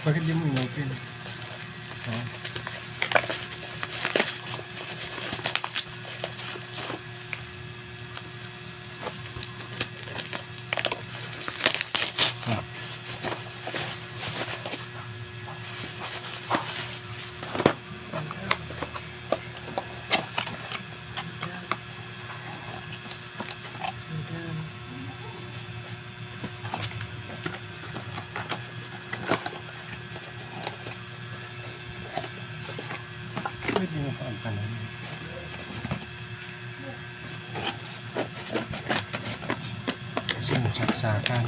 Bakit di mo inopen? Oh. Pwede mo pa ang kanan. Kasi masaksakan.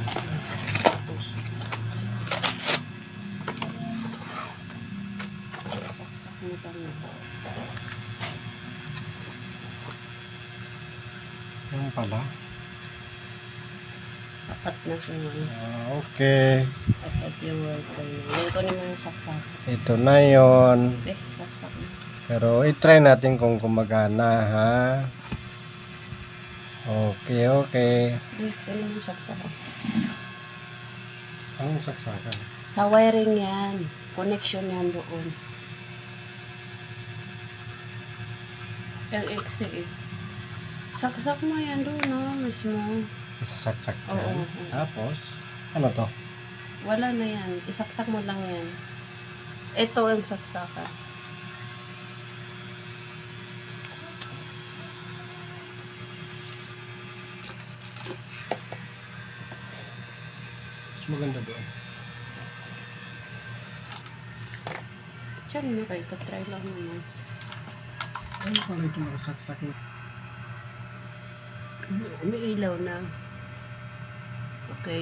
Saksak mo pa nga. Yan pala. Apat na sunod. Okay. Apat yung worker na. Ngayon ko naman yung saksak. Ito na yon. Saksak na. Pero i-try natin kung gumagana, ha? Okay, okay. Ito naman yung saksak. Anong saksakan? Sa wiring yan. Connection yan doon. LXE. Saksak mo yan doon, no? Mismo. Isasaksak yan. Oo. Tapos, ano to? Wala na yan. Isaksak mo lang yan. Ito ang saksakan. Mas maganda doon. Diyan mo kayo. Try lang naman. Ano pala ito nakasaksak na? May ilaw na. Okay.